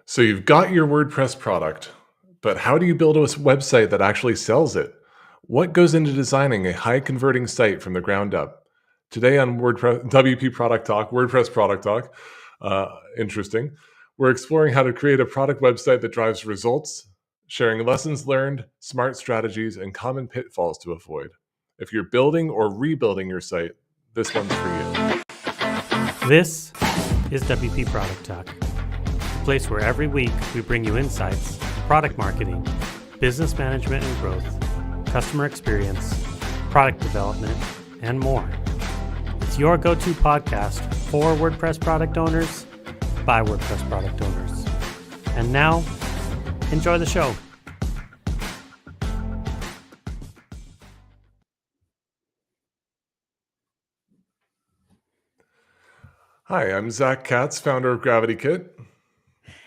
So you've got your WordPress product, but how do you build a website that actually sells it? What goes into designing a high converting site from the ground up? Today on WordPress WP Product Talk, WordPress Product Talk, interesting. We're exploring how to create a product website that drives results, sharing lessons learned, smart strategies, and common pitfalls to avoid. If you're building or rebuilding your site, this one's for you. This is WP Product Talk, a place where every week we bring you insights, product marketing, business management and growth, customer experience, product development, and more. It's your go-to podcast for WordPress product owners by WordPress product owners. And now, enjoy the show. Hi, I'm Zack, Katz, founder of Gravity Kit.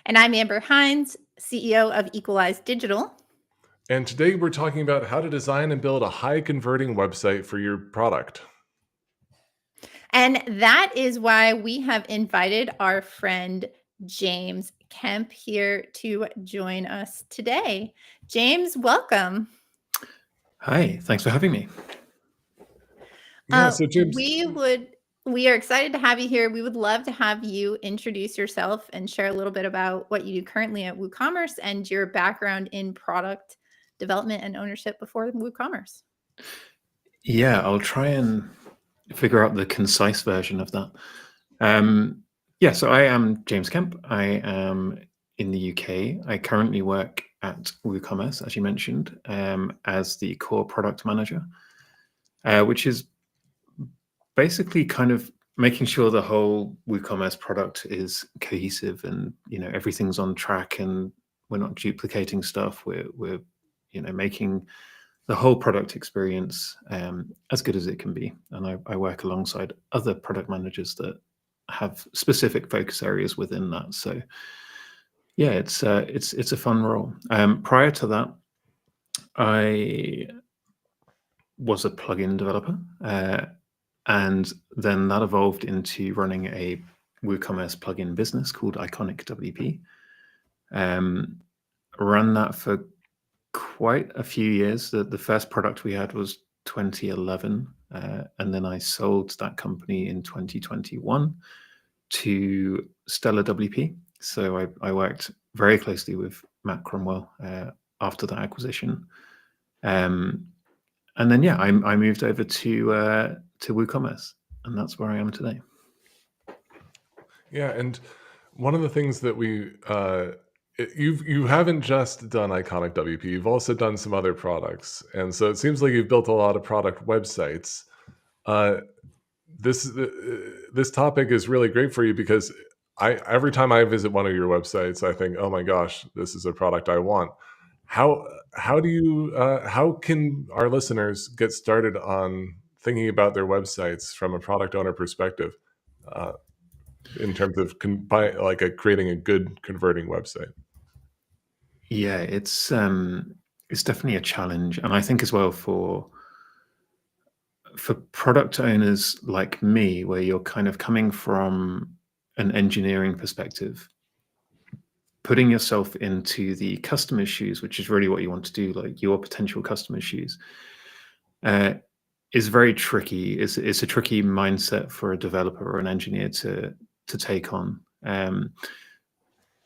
And I'm Amber Hinds, CEO of Equalize Digital. And today we're talking about how to design and build a high converting website for your product. And that is why we have invited our friend James Kemp here to join us today. James, welcome. Hi, thanks for having me. Yeah, so James, we are excited to have you here. We would love to have you introduce yourself and share a little bit about what you do currently at WooCommerce and your background in product development and ownership before WooCommerce. Yeah, I'll try and figure out the concise version of that. So I am James Kemp. I am in the UK. I currently work at WooCommerce, as you mentioned, as the core product manager, which is basically kind of making sure the whole WooCommerce product is cohesive and everything's on track and we're not duplicating stuff. We're making the whole product experience as good as it can be. And I work alongside other product managers that have specific focus areas within that. So yeah, it's a fun role. Prior to that, I was a plugin developer, and then that evolved into running a WooCommerce plugin business called Iconic WP. Ran that for quite a few years. The first product we had was 2011, and then I sold that company in 2021 to Stellar WP. So I worked very closely with Matt Cromwell after that acquisition. And then, I moved over to WooCommerce, and that's where I am today. Yeah, and one of the things that you haven't just done Iconic WP, you've also done some other products, and so it seems like you've built a lot of product websites. This topic is really great for you because every time I visit one of your websites, I think, oh my gosh, this is a product I want. How can our listeners get started on thinking about their websites from a product owner perspective, in terms of creating a good converting website? Yeah, it's definitely a challenge, and I think as well for product owners like me, where you're kind of coming from an engineering perspective, putting yourself into the customer's shoes, which is really what you want to do, like your potential customer's shoes, is very tricky. It's a tricky mindset for a developer or an engineer to take on.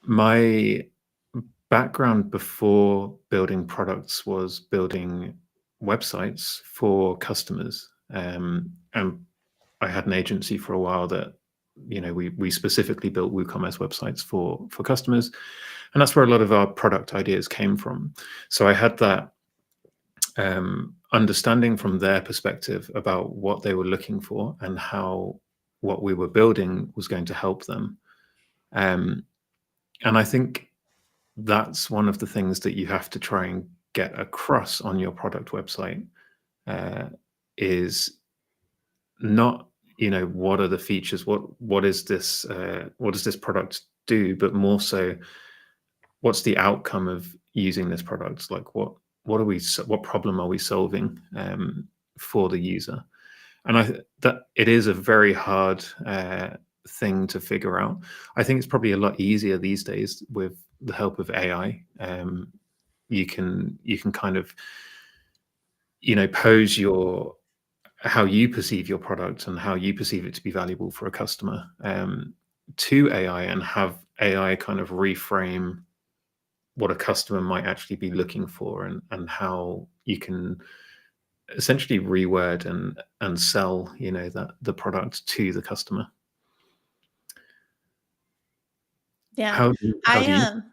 My background before building products was building websites for customers, and I had an agency for a while that we specifically built WooCommerce websites for customers, and that's where a lot of our product ideas came from. So I had that understanding from their perspective about what they were looking for and how what we were building was going to help them. And I think that's one of the things that you have to try and get across on your product website, is not what are the features, what does this product do, but more so what's the outcome of using this product, like what problem are we solving for the user. And that it is a very hard thing to figure out. I think it's probably a lot easier these days with the help of AI. You can kind of, pose how you perceive your product and how you perceive it to be valuable for a customer to AI, and have AI kind of reframe what a customer might actually be looking for, and how you can essentially reword and sell, the product to the customer. Yeah. How do I you?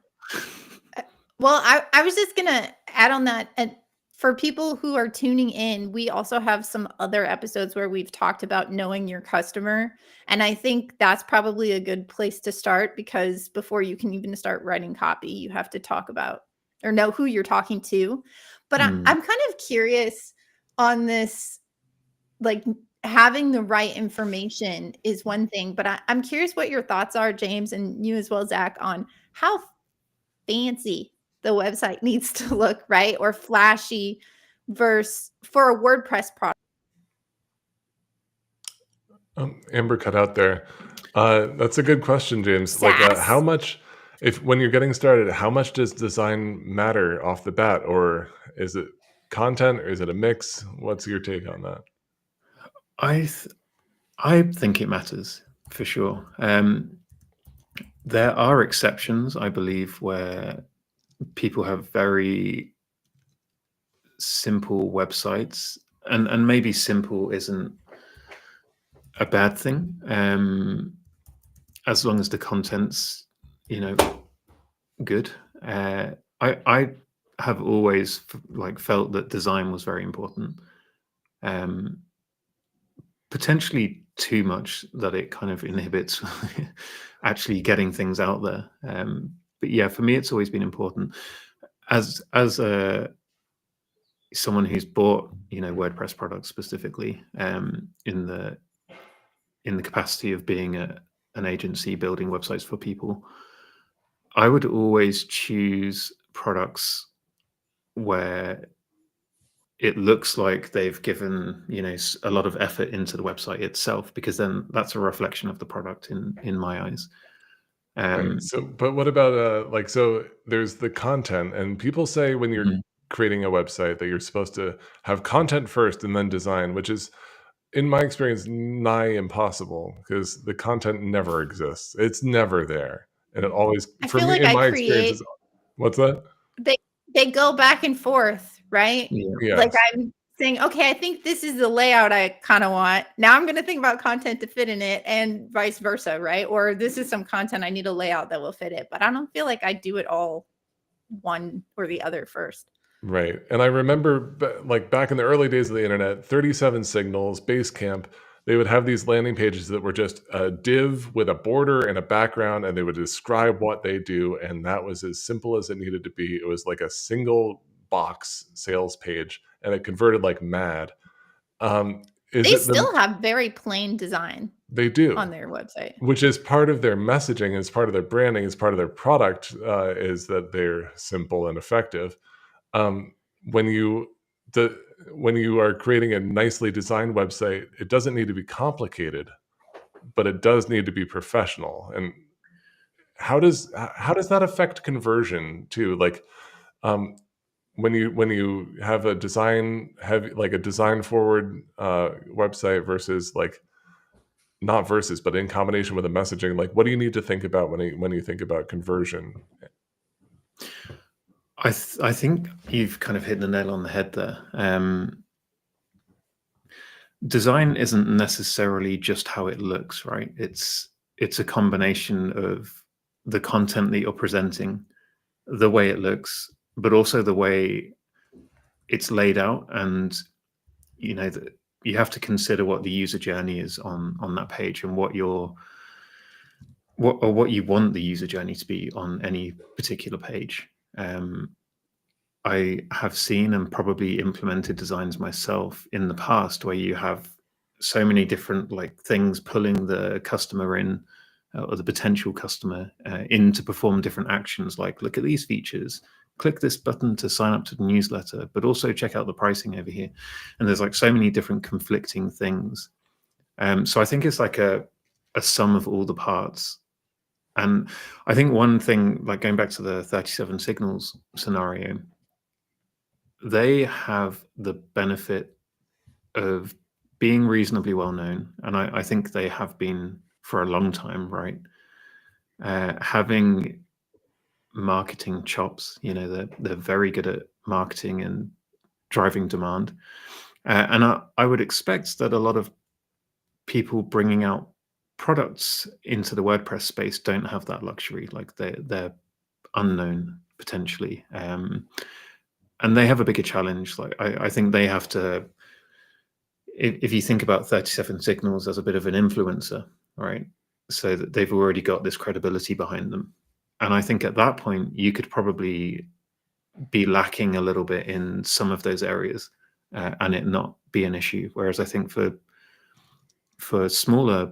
Well, I was just gonna add on that. And for people who are tuning in, we also have some other episodes where we've talked about knowing your customer. And I think that's probably a good place to start, because before you can even start writing copy, you have to talk about or know who you're talking to. But I'm kind of curious on this, like having the right information is one thing, but I'm curious what your thoughts are, James, and you as well, Zach, on how fancy the website needs to look, right? Or flashy versus for a WordPress product. Amber cut out there. That's a good question, James. Like, how SaaS. much, if when you're getting started, how much does design matter off the bat, or is it content, or is it a mix? What's your take on that? I think it matters for sure. There are exceptions, I believe, where people have very simple websites, and maybe simple isn't a bad thing, as long as the content's good. I have always felt that design was very important, potentially too much that it kind of inhibits actually getting things out there. But yeah, for me, it's always been important. As someone who's bought WordPress products specifically, in the capacity of being an agency building websites for people, I would always choose products where it looks like they've given a lot of effort into the website itself, because then that's a reflection of the product in my eyes. Right. So, but what about so there's the content, and people say when you're creating a website that you're supposed to have content first and then design, which is, in my experience, nigh impossible, because the content never exists. It's never there, and it always, I for feel me, like in I my experience, create, is what's that? they go back and forth, right? Yeah. Like Yes. I'm saying, okay, I think this is the layout I kind of want. Now I'm going to think about content to fit in it, and vice versa, right? Or this is some content I need a layout that will fit it. But I don't feel like I do it all one or the other first. Right. And I remember back in the early days of the internet, 37 Signals, Basecamp, they would have these landing pages that were just a div with a border and a background, and they would describe what they do. And that was as simple as it needed to be. It was like a single box sales page, and it converted like mad. They still have very plain design They do, on their website, which is part of their messaging, is part of their branding, is part of their product, is that they're simple and effective. Um, when you are creating a nicely designed website, it doesn't need to be complicated, but it does need to be professional. And how does that affect conversion too? Like, when you have a design heavy, like a design forward website versus not versus, but in combination with a messaging, like what do you need to think about when you think about conversion? I think you've kind of hit the nail on the head there. Design isn't necessarily just how it looks, right? It's a combination of the content that you're presenting, the way it looks, but also the way it's laid out, and you have to consider what the user journey is on that page, and what you want the user journey to be on any particular page. I have seen and probably implemented designs myself in the past where you have so many different things pulling the customer in, or the potential customer in, to perform different actions, like look at these features, click this button to sign up to the newsletter, but also check out the pricing over here. And there's so many different conflicting things. So I think it's like a a sum of all the parts. And I think one thing, like going back to the 37 signals scenario, they have the benefit of being reasonably well known, and I think they have been for a long time, right? Having marketing chops, they're very good at marketing and driving demand, and I would expect that a lot of people bringing out products into the WordPress space don't have that luxury. Like they're unknown potentially, and they have a bigger challenge. Like I think they have to. If you think about 37 Signals as a bit of an influencer, right? So that they've already got this credibility behind them. And I think at that point, you could probably be lacking a little bit in some of those areas and it not be an issue. Whereas I think for smaller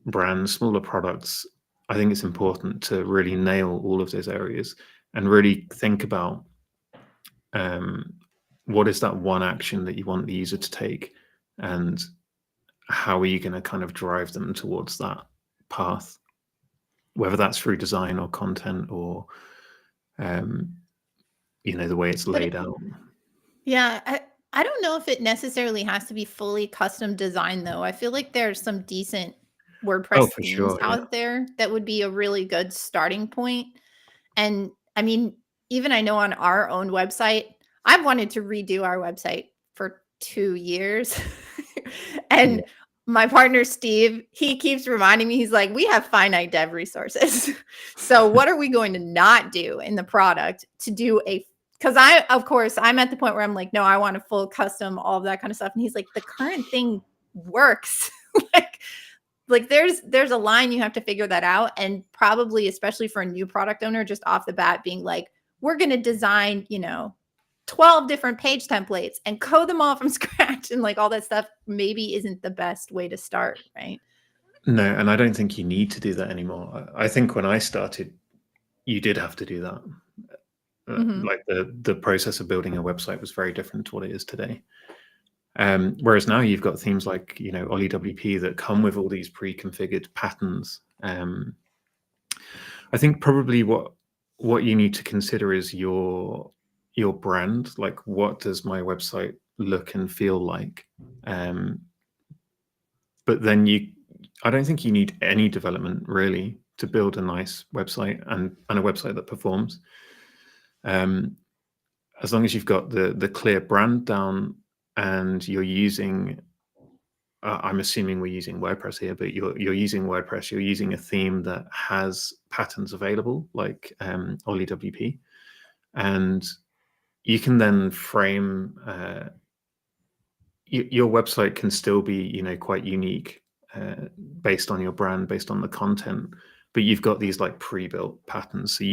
brands, smaller products, I think it's important to really nail all of those areas and really think about what is that one action that you want the user to take, and how are you going to kind of drive them towards that path, whether that's through design or content or the way it's laid out. Yeah, I don't know if it necessarily has to be fully custom designed though. I feel like there's some decent WordPress For themes sure, yeah. out there that would be a really good starting point. And I mean, even I know on our own website, I've wanted to redo our website for 2 years. And my partner, Steve, he keeps reminding me, he's like, we have finite dev resources. So what are we going to not do in the product to do because of course, I'm at the point where I'm like, no, I want a full custom, all of that kind of stuff. And he's like, the current thing works. like there's a line you have to figure that out. And probably, especially for a new product owner, just off the bat being like, we're going to design, 12 different page templates and code them all from scratch and like all that stuff maybe isn't the best way to start, right? No, and I don't think you need to do that anymore. I think when I started, you did have to do that. Like the process of building a website was very different to what it is today. Whereas now you've got themes like Ollie WP that come with all these pre-configured patterns. I think probably what you need to consider is your brand. Like, what does my website look and feel like? But then I don't think you need any development really to build a nice website and a website that performs. As long as you've got the clear brand down and you're using, I'm assuming we're using WordPress here, but you're using WordPress, you're using a theme that has patterns available like Ollie WP, and you can then frame your website can still be quite unique based on your brand, based on the content, but you've got these like pre-built patterns. So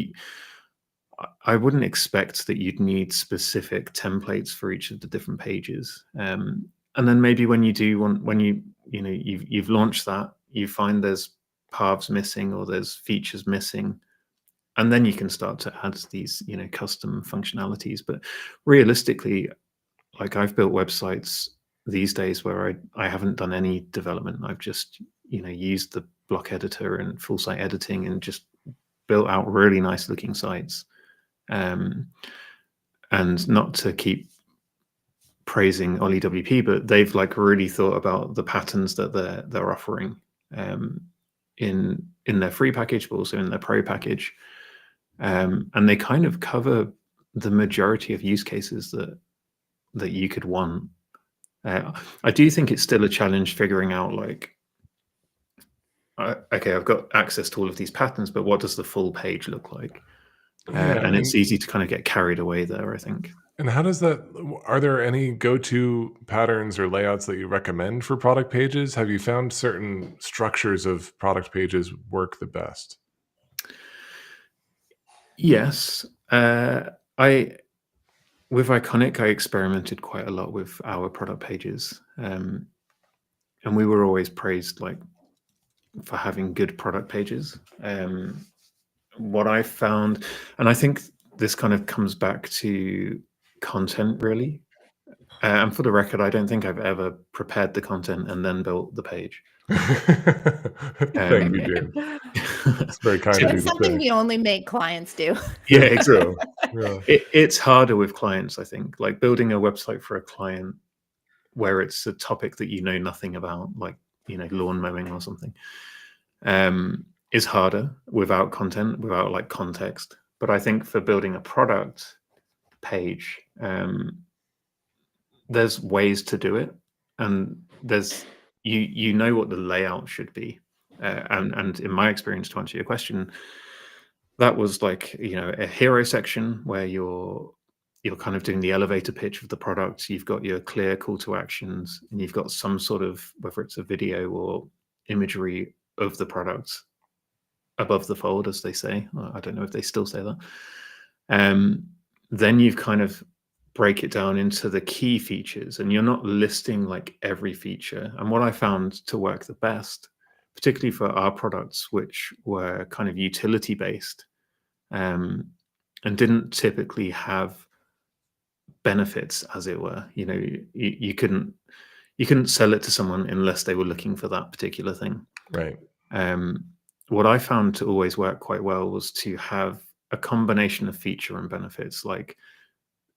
I wouldn't expect that you'd need specific templates for each of the different pages. And then maybe when you've launched that, you find there's paths missing or there's features missing, and then you can start to add these custom functionalities. But realistically, like, I've built websites these days where I haven't done any development. I've just used the block editor and full site editing and just built out really nice looking sites. And not to keep praising Ollie WP, but they've like really thought about the patterns that they're offering in their free package, but also in their pro package, and they kind of cover the majority of use cases that you could want. I do think it's still a challenge figuring out like, okay, I've got access to all of these patterns, but what does the full page look like? And it's easy to kind of get carried away there, I think. And how does that, are there any go-to patterns or layouts that you recommend for product pages? Have you found certain structures of product pages work the best? Yes. With Iconic, I experimented quite a lot with our product pages. And we were always praised like for having good product pages. What I found, and I think this kind of comes back to content really. And for the record, I don't think I've ever prepared the content and then built the page. Thank you, James. It's very kind of you It's to something say. we only make clients do. Yeah, It's exactly. true. Yeah. It's harder with clients, I think. Like building a website for a client where it's a topic that you know nothing about, like lawn mowing or something, is harder without content, without like context. But I think for building a product page, there's ways to do it, and there's you know what the layout should be, and in my experience, to answer your question, that was like a hero section where you're kind of doing the elevator pitch of the product. You've got your clear call to actions, and you've got some sort of, whether it's a video or imagery of the product above the fold, as they say. I don't know if they still say that. Then you've kind of break it down into the key features, and you're not listing like every feature. And what I found to work the best, particularly for our products, which were kind of utility based, and didn't typically have benefits, as it were. You couldn't sell it to someone unless they were looking for that particular thing. Right. What I found to always work quite well was to have a combination of feature and benefits. Like,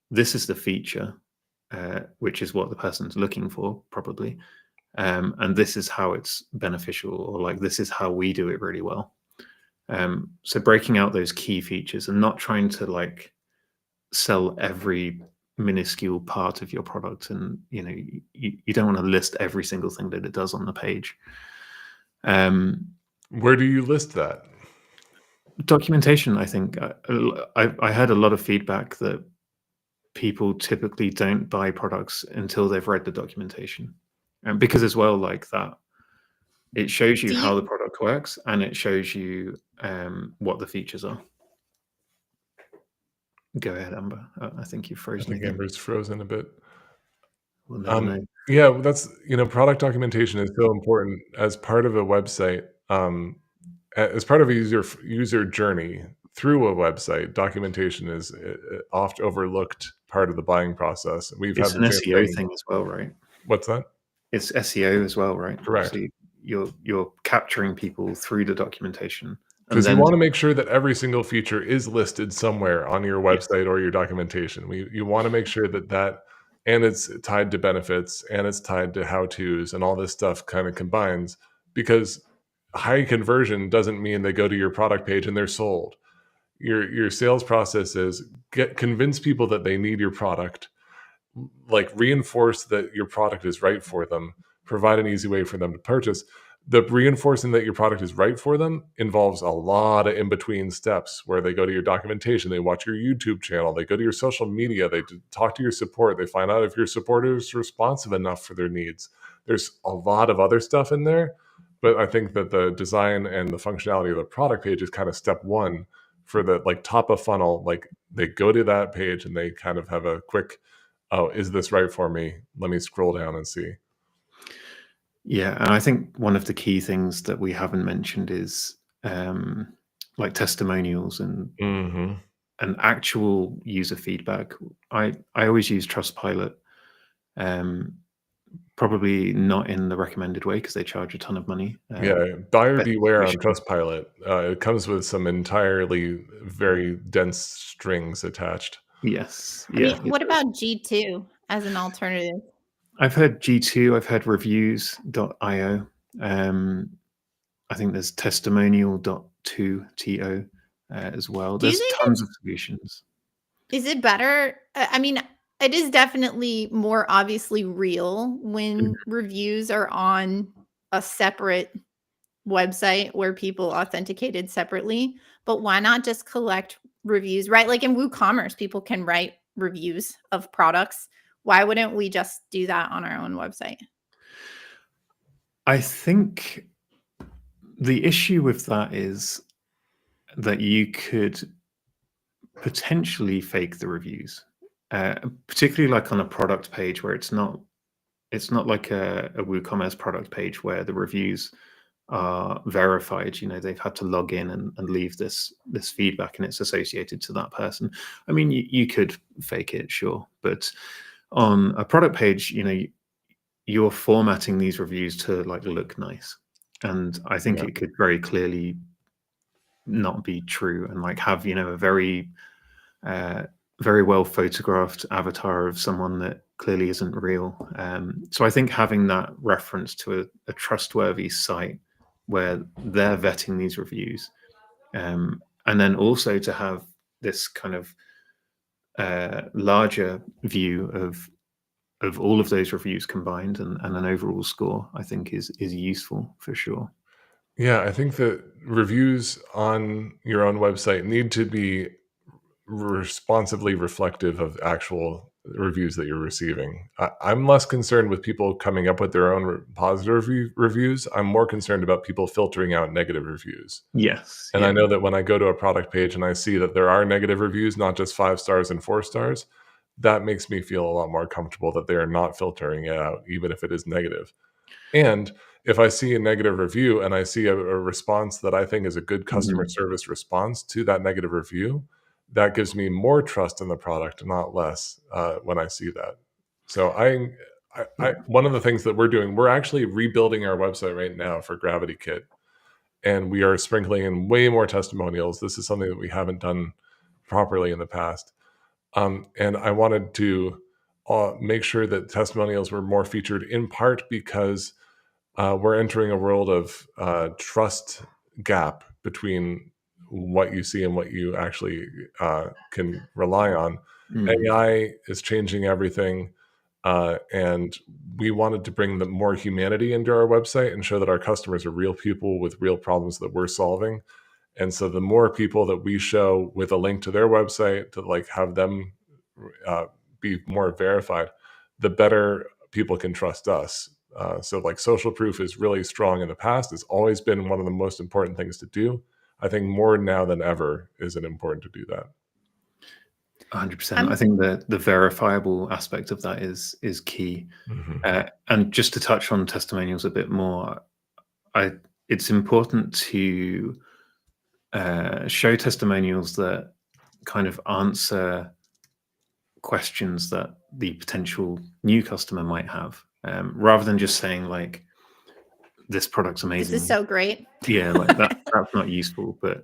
this is the feature, which is what the person's looking for, probably, and this is how it's beneficial, or like this is how we do it really well. So breaking out those key features and not trying to like sell every minuscule part of your product, and you don't want to list every single thing that it does on the page. Where do you list that? Documentation, I think. I heard a lot of feedback that people typically don't buy products until they've read the documentation, and because as well, like that, it shows you how the product works, and it shows you what the features are. Go ahead, Amber. I think you've frozen. I think Amber's frozen a bit. We'll never know. Yeah, that's product documentation is so important as part of a website. As part of a user journey through a website, documentation is oft overlooked part of the buying process. We've It's had an the same SEO thing as well, right? What's that? It's SEO as well, right? Correct. So you're capturing people through the documentation. Because you want to make sure that every single feature is listed somewhere on your website or your documentation. You want to make sure that and it's tied to benefits, and it's tied to how-tos, and all this stuff kind of combines, because high conversion doesn't mean they go to your product page and they're sold. Your sales process is convince people that they need your product, like reinforce that your product is right for them, provide an easy way for them to purchase. The reinforcing that your product is right for them involves a lot of in-between steps, where they go to your documentation, they watch your YouTube channel, they go to your social media, they talk to your support, they find out if your support is responsive enough for their needs. There's a lot of other stuff in there, but I think that the design and the functionality of the product page is kind of step one for the like top of funnel. Like, they go to that page and they kind of have a quick, oh, is this right for me? Let me scroll down and see. Yeah, and I think one of the key things that we haven't mentioned is like testimonials and actual user feedback. I always use Trustpilot, probably not in the recommended way because they charge a ton of money. Buyer beware on Trustpilot. It comes with some entirely very dense strings attached. Yes. I mean, what about G2 as an alternative? I've heard G2, I've heard reviews.io. I think there's testimonial.to as well. There's tons of solutions. Is it better? I mean, it is definitely more obviously real when reviews are on a separate website where people authenticated separately, but why not just collect reviews, right? Like in WooCommerce, people can write reviews of products. Why wouldn't we just do that on our own website? I think the issue with that is that you could potentially fake the reviews, particularly like on a product page where it's not like a WooCommerce product page where the reviews are verified. They've had to log in and leave this feedback, and it's associated to that person. I mean, you could fake it, sure, but on a product page, you're formatting these reviews to like look nice, and I think it could very clearly not be true and like have a very very well photographed avatar of someone that clearly isn't real. So I think having that reference to a trustworthy site where they're vetting these reviews, and then also to have this kind of larger view of all of those reviews combined and an overall score, I think is useful for sure. Yeah, I think that reviews on your own website need to be responsively reflective of actual reviews that you're receiving. I'm less concerned with people coming up with their own positive reviews. I'm more concerned about people filtering out negative reviews. Yes. And I know that when I go to a product page and I see that there are negative reviews, not just 5 stars and 4 stars, that makes me feel a lot more comfortable that they are not filtering it out, even if it is negative. And if I see a negative review and I see a response that I think is a good customer service response to that negative review, that gives me more trust in the product, not less, when I see that. So one of the things that we're doing, we're actually rebuilding our website right now for Gravity Kit, and we are sprinkling in way more testimonials. This is something that we haven't done properly in the past. And I wanted to make sure that testimonials were more featured, in part because we're entering a world of trust gap between what you see and what you actually can rely on. AI is changing everything, and we wanted to bring the more humanity into our website and show that our customers are real people with real problems that we're solving. And so the more people that we show with a link to their website to like have them be more verified, the better people can trust us. So like social proof is really strong in the past. It's always been one of the most important things to do. I think more now than ever is it important to do that. 100%. I think the verifiable aspect of that is key. And just to touch on testimonials a bit more, it's important to show testimonials that kind of answer questions that the potential new customer might have, rather than just saying like, this product's amazing. This is so great. Yeah, like that's not useful. But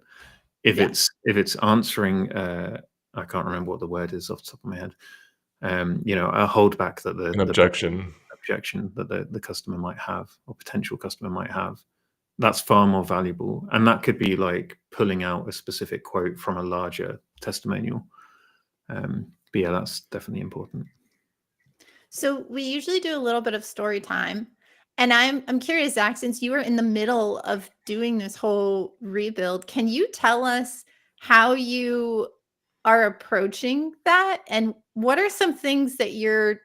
if it's answering, I can't remember what the word is off the top of my head. A holdback that an objection that the customer might have or potential customer might have, that's far more valuable. And that could be like pulling out a specific quote from a larger testimonial. But yeah, that's definitely important. So we usually do a little bit of story time. And I'm curious, Zach, since you were in the middle of doing this whole rebuild, can you tell us how you are approaching that? And what are some things that you're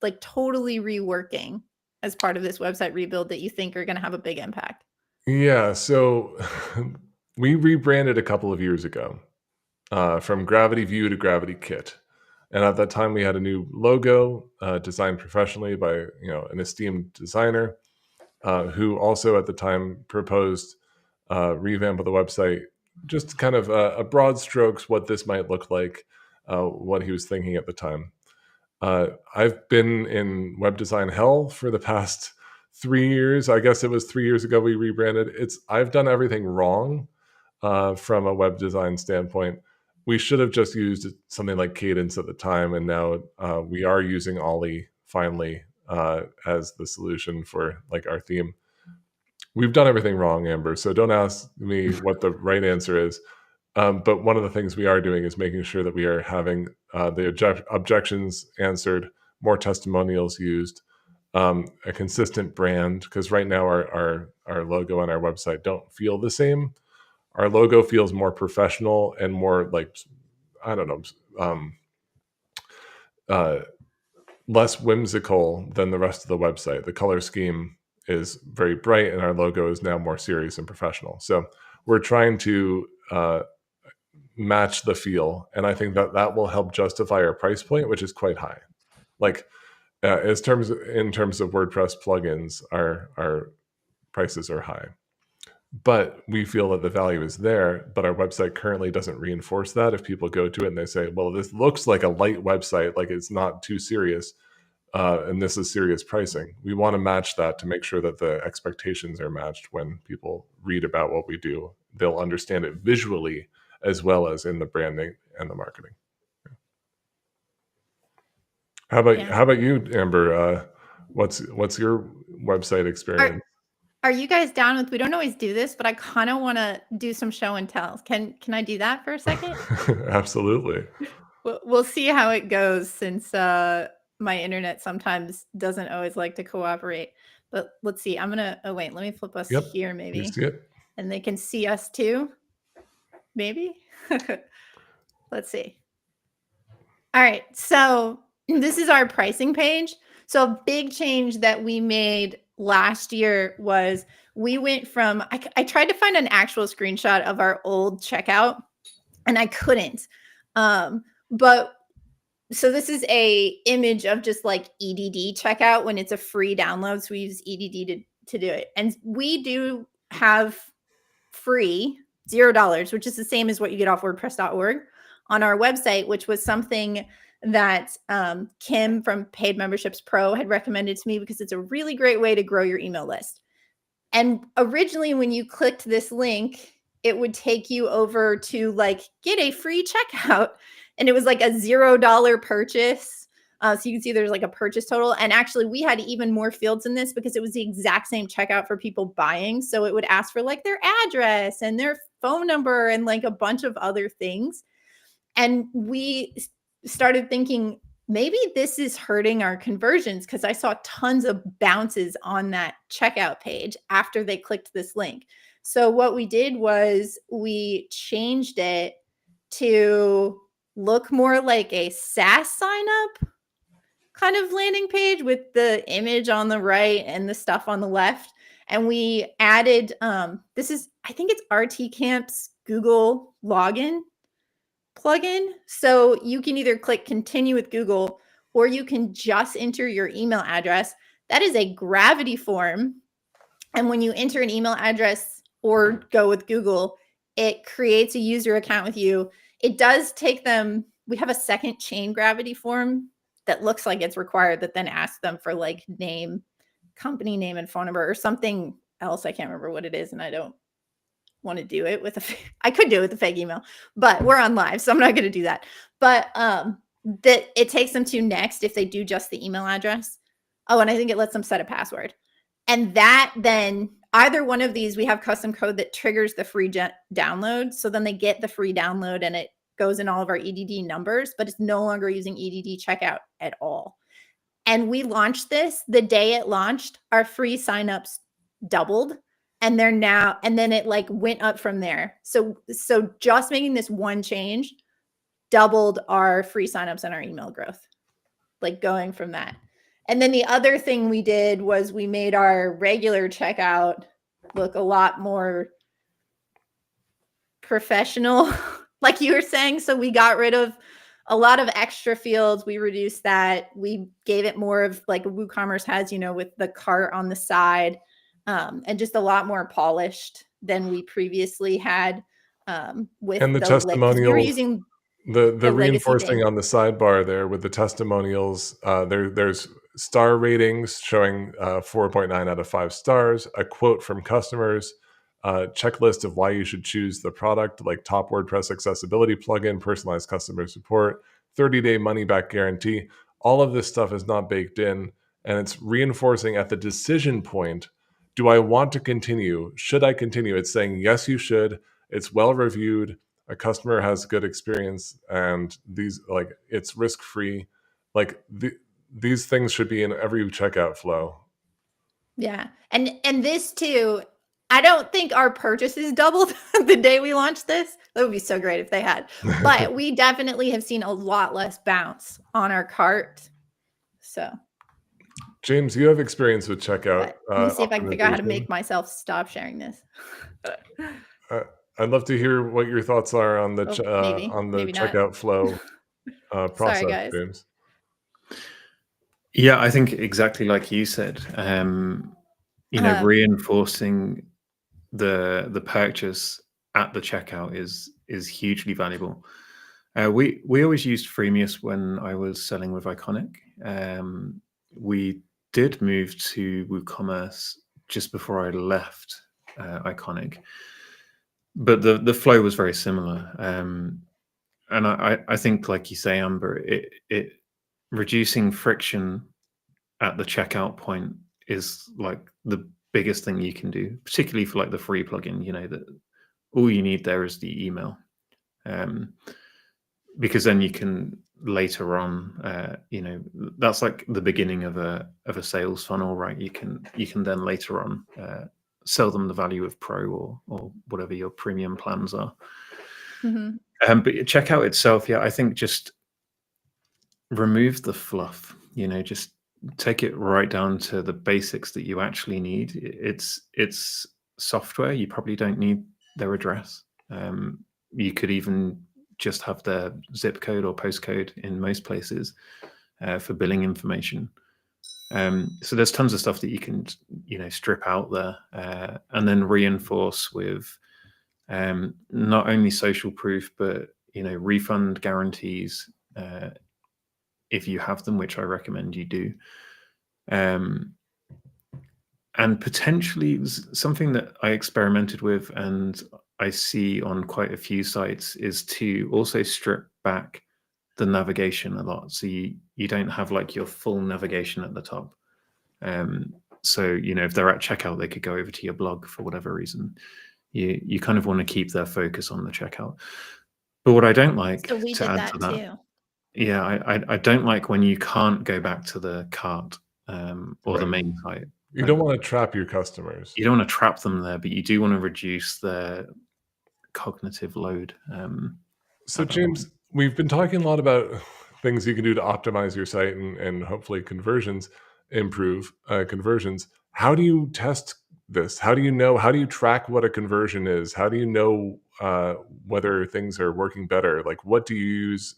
like totally reworking as part of this website rebuild that you think are going to have a big impact? Yeah, so we rebranded a couple of years ago from Gravity View to Gravity Kit. And at that time, we had a new logo designed professionally by an esteemed designer who also at the time proposed revamp of the website, just kind of a broad strokes what this might look like, what he was thinking at the time. I've been in web design hell for the past 3 years. I guess it was 3 years ago we rebranded. I've done everything wrong from a web design standpoint. We should have just used something like Cadence at the time, and now we are using Ollie finally as the solution for like our theme. We've done everything wrong, Amber, so don't ask me what the right answer is. But one of the things we are doing is making sure that we are having the objections answered, more testimonials used, a consistent brand, because right now our logo on our website don't feel the same. Our logo feels more professional and more like, I don't know, less whimsical than the rest of the website. The color scheme is very bright and our logo is now more serious and professional. So we're trying to match the feel. And I think that will help justify our price point, which is quite high. Like in terms of WordPress plugins, our prices are high. But we feel that the value is there, but our website currently doesn't reinforce that. If people go to it and they say, well, this looks like a light website, like it's not too serious, and this is serious pricing. We want to match that to make sure that the expectations are matched when people read about what we do. They'll understand it visually as well as in the branding and the marketing. How about you, Amber? What's your website experience? Are you guys down with? We don't always do this, but I kind of want to do some show and tells. Can I do that for a second? Absolutely. We'll see how it goes, since my internet sometimes doesn't always like to cooperate. But let's see. I'm gonna. Oh wait, let me flip us Yep. here, You maybe, see it? and they can see us too. Maybe. Let's see. All right. So this is our pricing page. So a big change that we made last year was we went from, I tried to find an actual screenshot of our old checkout and I couldn't. But so this is a image of just like EDD checkout when it's a free download. So we use EDD to do it. And we do have free $0, which is the same as what you get off WordPress.org on our website, which was something that Kim from Paid Memberships Pro had recommended to me because it's a really great way to grow your email list. And originally, when you clicked this link, it would take you over to like get a free checkout. And it was like a $0 purchase. So you can see there's like a purchase total. And actually, we had even more fields in this because it was the exact same checkout for people buying. So it would ask for like their address and their phone number and like a bunch of other things. And we started thinking, maybe this is hurting our conversions, because I saw tons of bounces on that checkout page after they clicked this link. So what we did was we changed it to look more like a SaaS sign up kind of landing page with the image on the right and the stuff on the left. And we added, I think it's RT Camp's Google login plugin. So you can either click continue with Google, or you can just enter your email address. That is a gravity form. And when you enter an email address or go with Google, it creates a user account with you. It does take them, we have a second chain gravity form that looks like it's required, that then asks them for like name, company name and phone number or something else. I can't remember what it is, and I don't want to do it with I could do it with a fake email, but we're on live, so I'm not going to do that. But that it takes them to next if they do just the email address. Oh, and I think it lets them set a password. And that then, either one of these, we have custom code that triggers the free download. So then they get the free download and it goes in all of our EDD numbers, but it's no longer using EDD checkout at all. And we launched this the day it launched, our free signups doubled. And they're now, and then it like went up from there. So just making this one change doubled our free signups and our email growth, like going from that. And then the other thing we did was we made our regular checkout look a lot more professional, like you were saying. So we got rid of a lot of extra fields. We reduced that. We gave it more of like WooCommerce has, with the cart on the side. And just a lot more polished than we previously had with And the we testimonials, were using the legacy reinforcing thing. on the sidebar there with the testimonials. There's star ratings showing 4.9 out of 5 stars, a quote from customers, checklist of why you should choose the product, like top WordPress accessibility plugin, personalized customer support, 30-day money back guarantee. All of this stuff is not baked in, and it's reinforcing at the decision point. Do I want to continue? Should I continue? It's saying, yes, you should. It's well reviewed. A customer has good experience, and these, like, it's risk-free. Like these things should be in every checkout flow. Yeah. And this too, I don't think our purchases doubled the day we launched this. That would be so great if they had. But we definitely have seen a lot less bounce on our cart. So James, you have experience with checkout. let me see if I can figure out how to optimization. make myself stop sharing this. I'd love to hear what your thoughts are on the maybe not. checkout flow process, Sorry, guys. James. Yeah, I think exactly like you said. Reinforcing the purchase at the checkout is hugely valuable. We always used freemius when I was selling with Iconic. we did move to WooCommerce just before I left Iconic, but the flow was very similar. And I think, like you say, Amber, it reducing friction at the checkout point is like the biggest thing you can do, particularly for like the free plugin. That all you need there is the email, because then you can later on, that's like the beginning of a sales funnel, right? You can then later on sell them the value of Pro or whatever your premium plans are. Mm-hmm. But checkout itself, I think just remove the fluff. Just take it right down to the basics that you actually need. It's software. You probably don't need their address. You could even just have their zip code or postcode in most places for billing information. So there's tons of stuff that you can strip out there and then reinforce with not only social proof, but refund guarantees if you have them, which I recommend you do. And potentially something that I experimented with and I see on quite a few sites is to also strip back the navigation a lot. So you don't have like your full navigation at the top. So, if they're at checkout, they could go over to your blog for whatever reason. You kind of want to keep their focus on the checkout. But what I don't like So we to did add that to that, too. yeah, I don't like when you can't go back to the cart or the Right. main site. You don't want to trap your customers. You don't want to trap them there, but you do want to reduce their cognitive load. So, at that point. James, we've been talking a lot about things you can do to optimize your site and hopefully conversions improve conversions. How do you test this? How do you know? How do you track what a conversion is? How do you know whether things are working better? Like, what do you use?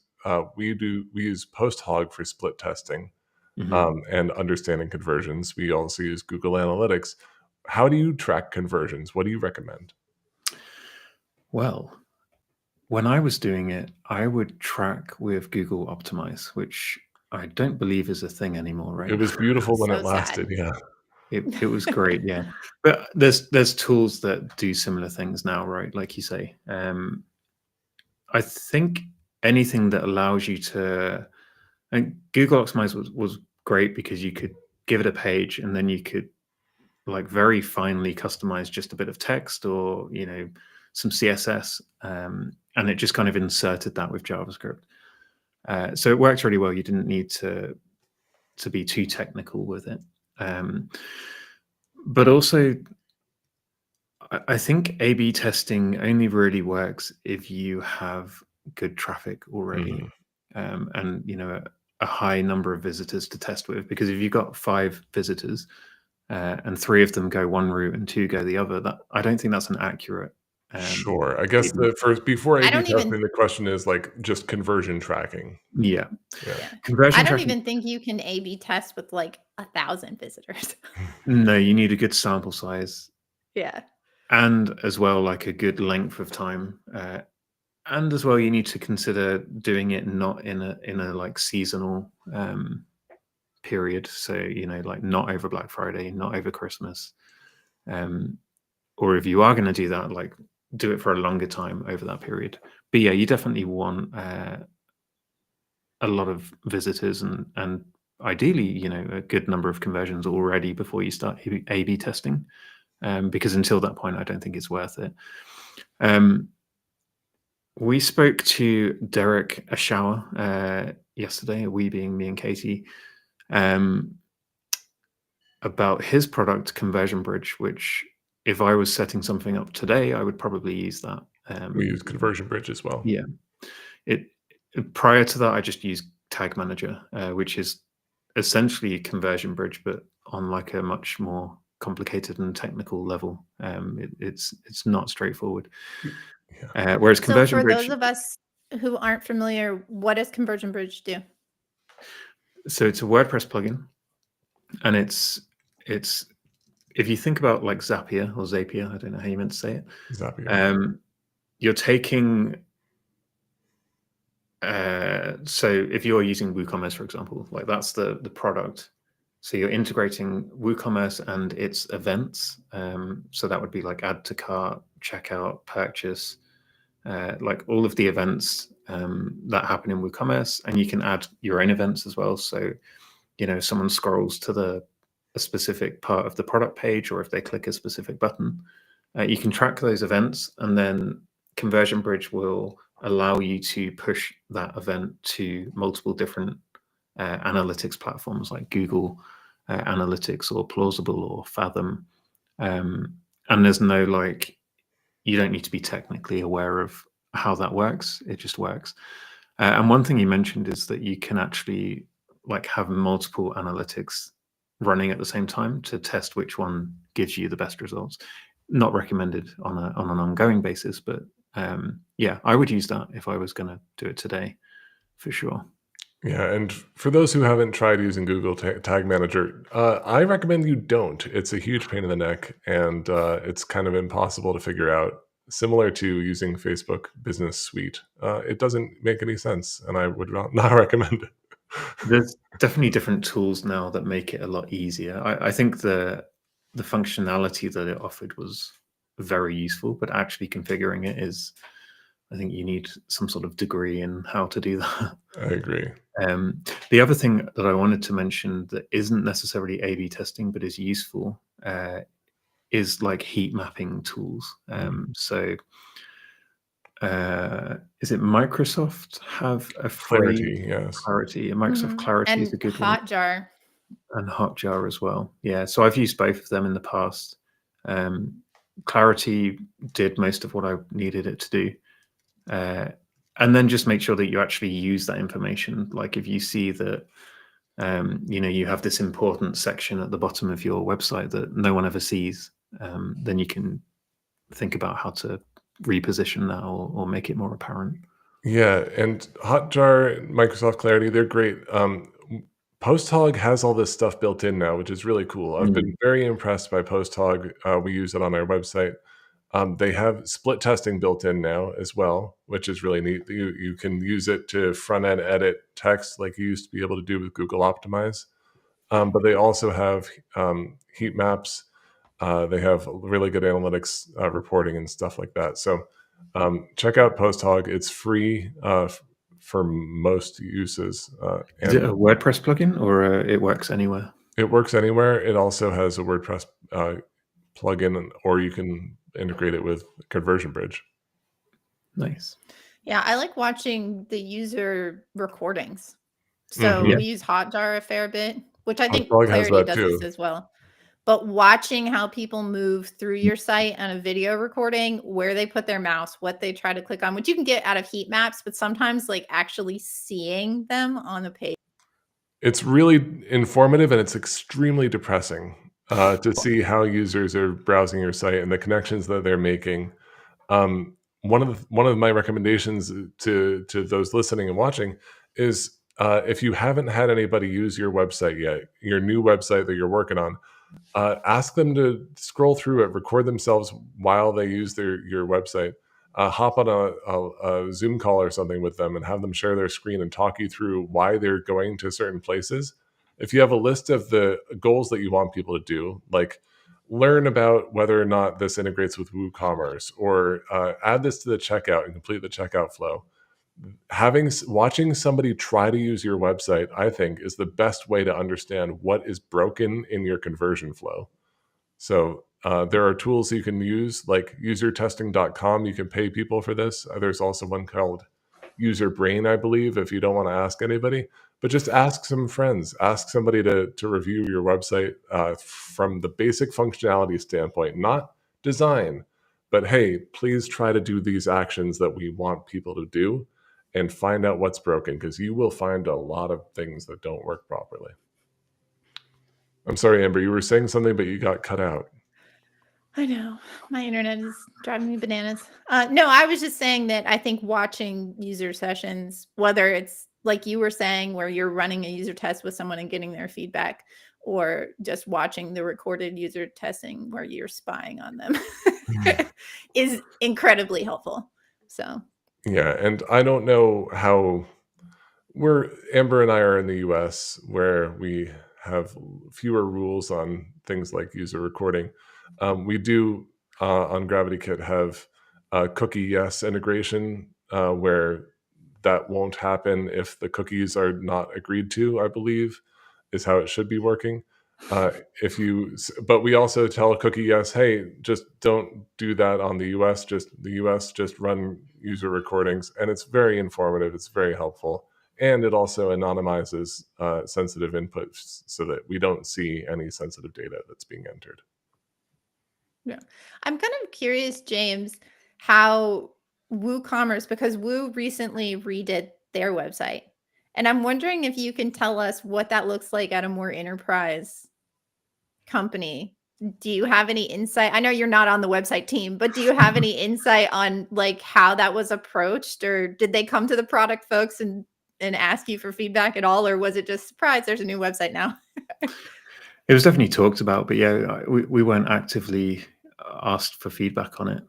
We use PostHog for split testing and understanding conversions. We also use Google Analytics. How do you track conversions? What do you recommend? Well, when I was doing it, I would track with Google Optimize, which I don't believe is a thing anymore, right? It was beautiful when So it lasted. sad. Yeah. It was great, yeah. But there's tools that do similar things now, right? Like you say. I think anything that allows you to, and Google Optimize was great because you could give it a page and then you could like very finely customize just a bit of text or some CSS, and it just kind of inserted that with JavaScript. So it worked really well. You didn't need to be too technical with it. But also, I think A/B testing only really works if you have good traffic already, and a high number of visitors to test with. Because if you've got 5 visitors and 3 of them go one route and 2 go the other, that I don't think that's an accurate. Sure. I guess A/B. the first before I A/B don't even testing, the question is like just conversion tracking. Yeah, Yeah. yeah. conversion I don't tracking. even think you can A/B test with like 1,000 visitors. No, you need a good sample size. Yeah. And as well, like a good length of time, and as well, you need to consider doing it not in a like seasonal period. So like not over Black Friday, not over Christmas, or if you are going to do that, like do it for a longer time over that period. But yeah, you definitely want a lot of visitors and ideally, a good number of conversions already before you start A/B testing. Because until that point, I don't think it's worth it. We spoke to Derek Ashour yesterday, we being me and Katie, about his product Conversion Bridge, which if I was setting something up today, I would probably use that. We use Conversion Bridge as well. Yeah. Prior to that, I just used Tag Manager, which is essentially Conversion Bridge, but on like a much more complicated and technical level. It's not straightforward. Yeah. Whereas So Conversion for Bridge, those of us who aren't familiar, what does Conversion Bridge do? so it's a WordPress plugin, and it's if you think about like Zapier or Zapier, I don't know how you meant to say it. Zapier. You're taking so if you're using WooCommerce, for example, like that's the product, So you're integrating WooCommerce and its events. So that would be like add to cart, checkout, purchase, like all of the events that happen in WooCommerce, and you can add your own events as well. So, if someone scrolls to a specific part of the product page, or if they click a specific button, you can track those events, and then Conversion Bridge will allow you to push that event to multiple different analytics platforms like Google Analytics or Plausible or Fathom. And there's no you don't need to be technically aware of how that works. It just works. And one thing you mentioned is that you can actually have multiple analytics running at the same time to test which one gives you the best results. Not recommended on an ongoing basis, but yeah, I would use that if I was going to do it today, for sure. Yeah, and for those who haven't tried using Google Tag Manager, I recommend you don't. It's a huge pain in the neck, and it's kind of impossible to figure out. Similar to using Facebook Business Suite, it doesn't make any sense, and I would not recommend it. There's definitely different tools now that make it a lot easier. I think the functionality that it offered was very useful, but actually configuring it is, I think you need some sort of degree in how to do that. I agree. The other thing that I wanted to mention that isn't necessarily A/B testing, but is useful, is heat mapping tools. So is it Microsoft have a free Clarity, yes. Clarity? Microsoft Clarity is a And good one. Hotjar. And Hotjar as well. Yeah, so I've used both of them in the past. Clarity did most of what I needed it to do. And then just make sure that you actually use that information. Like if you see that, you have this important section at the bottom of your website that no one ever sees, then you can think about how to reposition that or make it more apparent. Yeah, and Hotjar, Microsoft Clarity, they're great. PostHog has all this stuff built in now, which is really cool. I've been very impressed by PostHog. We use it on our website. They have split testing built in now as well, which is really neat. You can use it to front end edit text like you used to be able to do with Google Optimize. But they also have heat maps. They have really good analytics reporting and stuff like that. So check out PostHog. It's free for most uses. Is it a WordPress plugin or it works anywhere? It works anywhere. It also has a WordPress plugin, or you can integrate it with Conversion Bridge. Nice. Yeah, I like watching the user recordings. So we use Hotjar a fair bit, which I think Clarity does this as well. But watching how people move through your site on a video recording, where they put their mouse, what they try to click on, which you can get out of heat maps, but sometimes actually seeing them on the page. It's really informative, and it's extremely depressing to see how users are browsing your site and the connections that they're making. One of my recommendations to those listening and watching is if you haven't had anybody use your website yet, your new website that you're working on, ask them to scroll through it, record themselves while they use your website. Hop on a Zoom call or something with them and have them share their screen and talk you through why they're going to certain places. If you have a list of the goals that you want people to do, like learn about whether or not this integrates with WooCommerce, or add this to the checkout and complete the checkout flow. Watching somebody try to use your website, I think, is the best way to understand what is broken in your conversion flow. So there are tools you can use, like usertesting.com. You can pay people for this. There's also one called User Brain, I believe, if you don't want to ask anybody. But just ask some friends. Ask somebody to review your website from the basic functionality standpoint, not design. But hey, please try to do these actions that we want people to do, and find out what's broken, because you will find a lot of things that don't work properly. I'm sorry, Amber, you were saying something, but you got cut out. I know. My internet is driving me bananas. No, I was just saying that I think watching user sessions, whether it's like you were saying, where you're running a user test with someone and getting their feedback, or just watching the recorded user testing where you're spying on them, is incredibly helpful. So yeah, and I don't know how Amber and I are in the US, where we have fewer rules on things like user recording. We do on GravityKit have cookie yes integration where that won't happen if the cookies are not agreed to, I believe, is how it should be working. But we also tell cookie yes, hey, just don't do that on the US. Just run user recordings, and it's very informative. It's very helpful, and it also anonymizes sensitive inputs so that we don't see any sensitive data that's being entered. Yeah. I'm kind of curious, James, how WooCommerce, because Woo recently redid their website. And I'm wondering if you can tell us what that looks like at a more enterprise company. Do you have any insight? I know you're not on the website team, but do you have any insight on like how that was approached, or did they come to the product folks and ask you for feedback at all, or was it just surprise, there's a new website now? It was definitely talked about, but yeah, we weren't actively asked for feedback on it.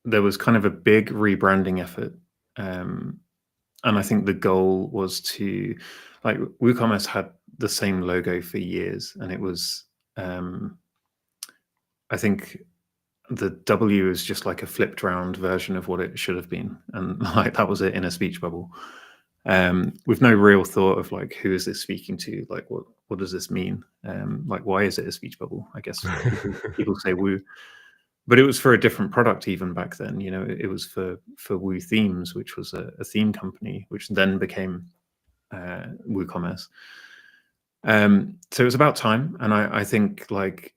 There was kind of a big rebranding effort, and I think the goal was to, like, WooCommerce had the same logo for years, and it was, I think the W is just like a flipped round version of what it should have been, and like that was it in a speech bubble, with no real thought of like, who is this speaking to? Like, what does this mean? Like, why is it a speech bubble? I guess people say Woo, but it was for a different product even back then. You know, it was for Woo Themes, which was a theme company, which then became WooCommerce. So it was about time, and I think like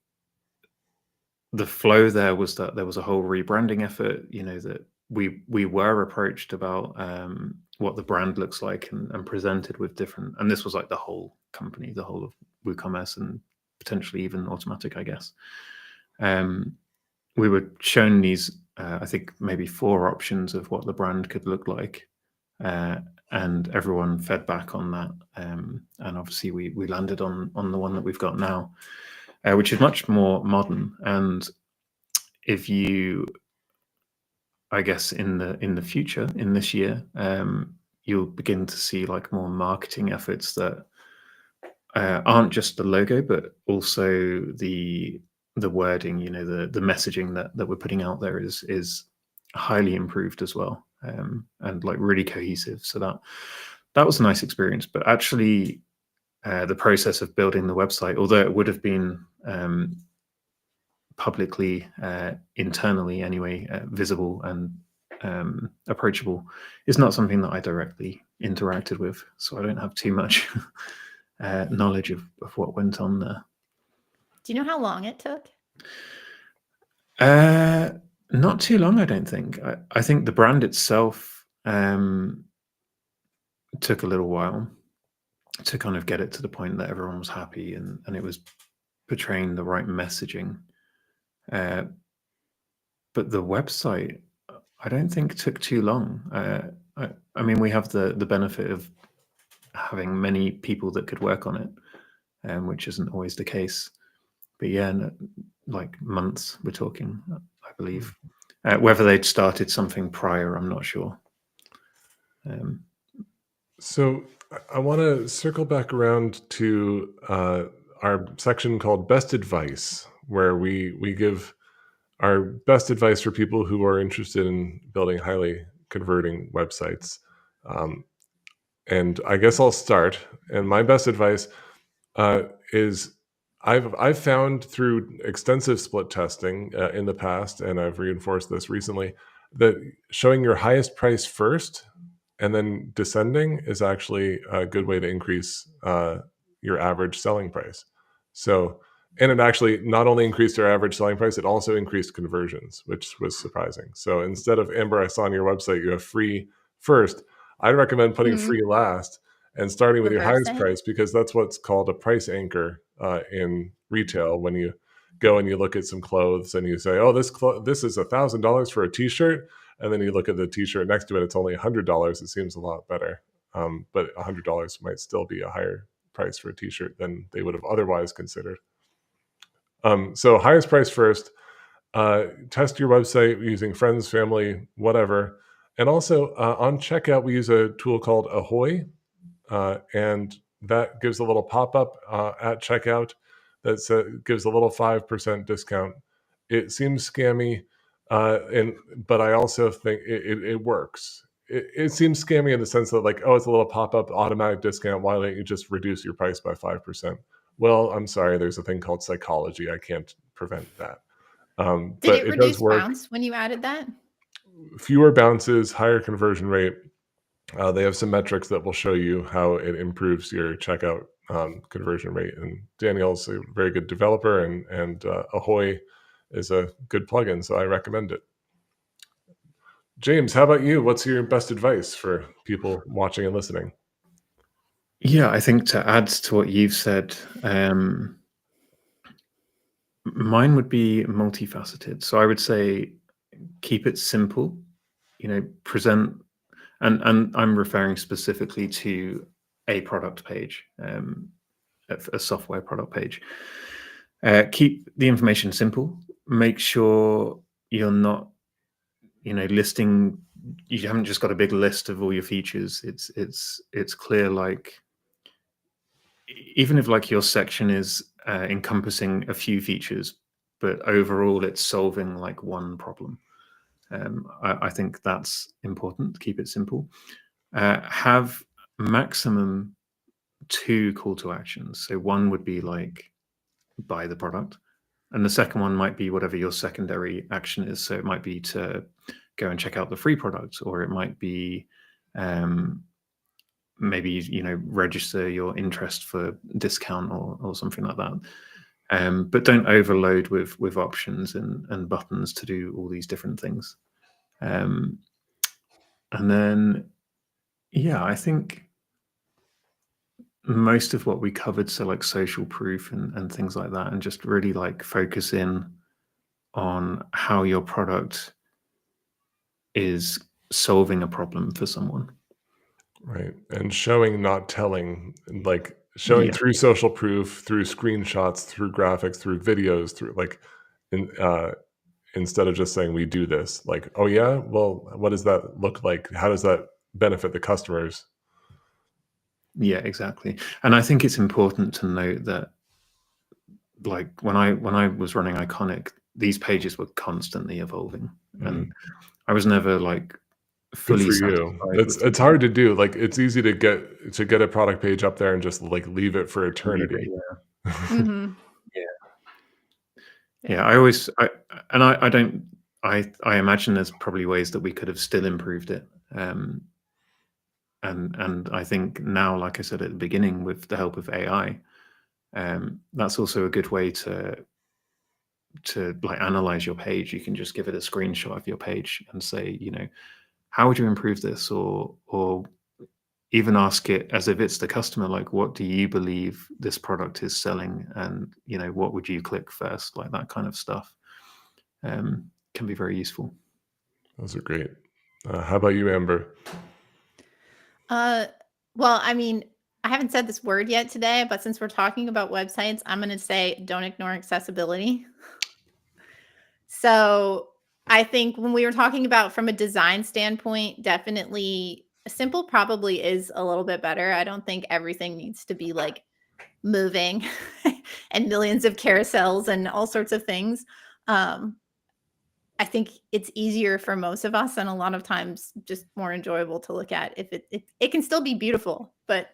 the flow there was that there was a whole rebranding effort. You know, that we were approached about what the brand looks like and presented with different, and this was like the whole company, the whole of WooCommerce, and potentially even Automatic, I guess. We were shown these, I think maybe 4 options of what the brand could look like, and everyone fed back on that. And obviously we landed on the one that we've got now, which is much more modern. And if you, I guess in the future, in this year, you'll begin to see like more marketing efforts that aren't just the logo, but also the wording, you know, the messaging that we're putting out there is highly improved as well, and like really cohesive. So that was a nice experience. But actually, the process of building the website, although it would have been publicly, internally anyway, visible and approachable, is not something that I directly interacted with. So I don't have too much knowledge of what went on there. Do you know how long it took? Not too long, I don't think. I think the brand itself took a little while to kind of get it to the point that everyone was happy and it was portraying the right messaging. But the website, I don't think took too long. I mean, we have the benefit of having many people that could work on it, which isn't always the case. But yeah, like months we're talking, I believe. Whether they'd started something prior, I'm not sure. So I want to circle back around to our section called Best Advice, where we give our best advice for people who are interested in building highly converting websites. And I guess I'll start. And my best advice is I've found through extensive split testing in the past, and I've reinforced this recently, that showing your highest price first and then descending is actually a good way to increase your average selling price. So, and it actually not only increased your average selling price, it also increased conversions, which was surprising. So instead of, Amber, I saw on your website you have free first, I'd recommend putting free last and starting with your highest price, because that's what's called a price anchor in retail. When you go and you look at some clothes and you say, oh, this is $1,000 for a t-shirt, and then you look at the t-shirt next to it, it's only $100. It seems a lot better, but $100 might still be a higher price for a t-shirt than they would have otherwise considered. So highest price first. Test your website using friends, family, whatever. And also on checkout, we use a tool called Ahoy. and that gives a little pop-up at checkout that gives a little 5% discount. It seems scammy, but I also think it works. It seems scammy in the sense that, like, oh, it's a little pop-up automatic discount. Why don't you just reduce your price by 5%? Well, I'm sorry, there's a thing called psychology. I can't prevent that. Did But it it does reduce work. bounce when you added that? Fewer bounces, higher conversion rate. They have some metrics that will show you how it improves your checkout conversion rate. And Daniel's a very good developer, and Ahoy is a good plugin, so I recommend it. James, how about you? What's your best advice for people watching and listening? Yeah, I think to add to what you've said, mine would be multifaceted. So I would say keep it simple, present, and I'm referring specifically to a product page, a software product page. Keep the information simple. Make sure you're not, listing. You haven't just got a big list of all your features. It's clear, like, even if like your section is encompassing a few features, but overall it's solving like one problem. I think that's important. Keep it simple. Have maximum 2 call to actions. So one would be like buy the product, and the second one might be whatever your secondary action is. So it might be to go and check out the free product, or it might be maybe register your interest for discount or something like that. But don't overload with options and buttons to do all these different things. And then, yeah, I think most of what we covered, so like social proof and things like that, and just really like focus in on how your product is solving a problem for someone. Right. And showing, not telling, like showing Yeah. through social proof, through screenshots, through graphics, through videos, through like, in, instead of just saying we do this, like, oh yeah, well, what does that look like? How does that benefit the customers? Yeah, exactly. And I think it's important to note that, like, when I was running Iconic, these pages were constantly evolving, and I was never like Good fully for you. satisfied with It's hard to do. Like, it's easy to get a product page up there and just like leave it for leave it. eternity. Mm-hmm. Yeah. I don't. I imagine there's probably ways that we could have still improved it. And I think now, like I said at the beginning, with the help of AI, that's also a good way to like analyze your page. You can just give it a screenshot of your page and say, how would you improve this, or even ask it as if it's the customer, like, what do you believe this product is selling, and what would you click first, like that kind of stuff. Can be very useful. Those are great. How about you, Amber? Well, I mean, I haven't said this word yet today, but since we're talking about websites, I'm going to say don't ignore accessibility. So I think when we were talking about from a design standpoint, definitely simple probably is a little bit better. I don't think everything needs to be like moving and millions of carousels and all sorts of things. I think it's easier for most of us, and a lot of times just more enjoyable to look at. If it can still be beautiful, but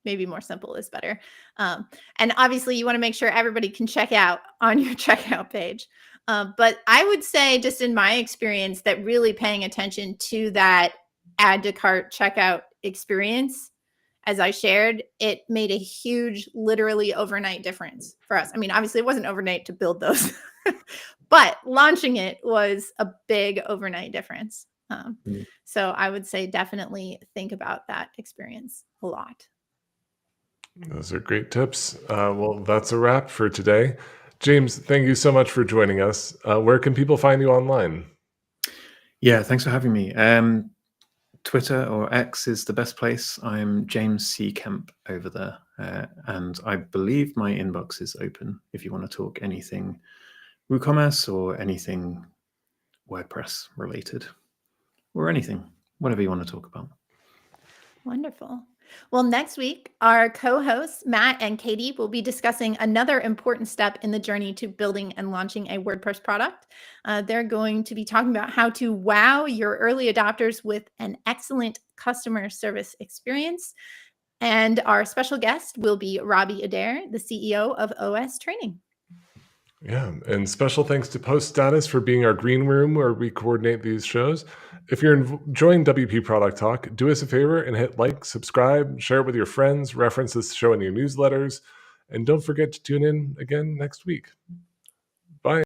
maybe more simple is better. And obviously, you want to make sure everybody can check out on your checkout page. But I would say, just in my experience, that really paying attention to that add to cart checkout experience, as I shared, it made a huge, literally overnight difference for us. I mean, obviously, it wasn't overnight to build those, but launching it was a big overnight difference. So I would say definitely think about that experience a lot. Those are great tips. Well, that's a wrap for today. James, thank you so much for joining us. Where can people find you online? Yeah, thanks for having me. Twitter or X is the best place. I'm James C. Kemp over there. And I believe my inbox is open if you want to talk anything WooCommerce or anything WordPress related, or anything, whatever you want to talk about. Wonderful. Well, next week, our co hosts, Matt and Katie, will be discussing another important step in the journey to building and launching a WordPress product. They're going to be talking about how to wow your early adopters with an excellent customer service experience. And our special guest will be Robbie Adair, the CEO of OS Training. Yeah, and special thanks to Post Status for being our green room where we coordinate these shows. If you're enjoying WP Product Talk, do us a favor and hit like, subscribe, share it with your friends, reference this show in your newsletters, and don't forget to tune in again next week.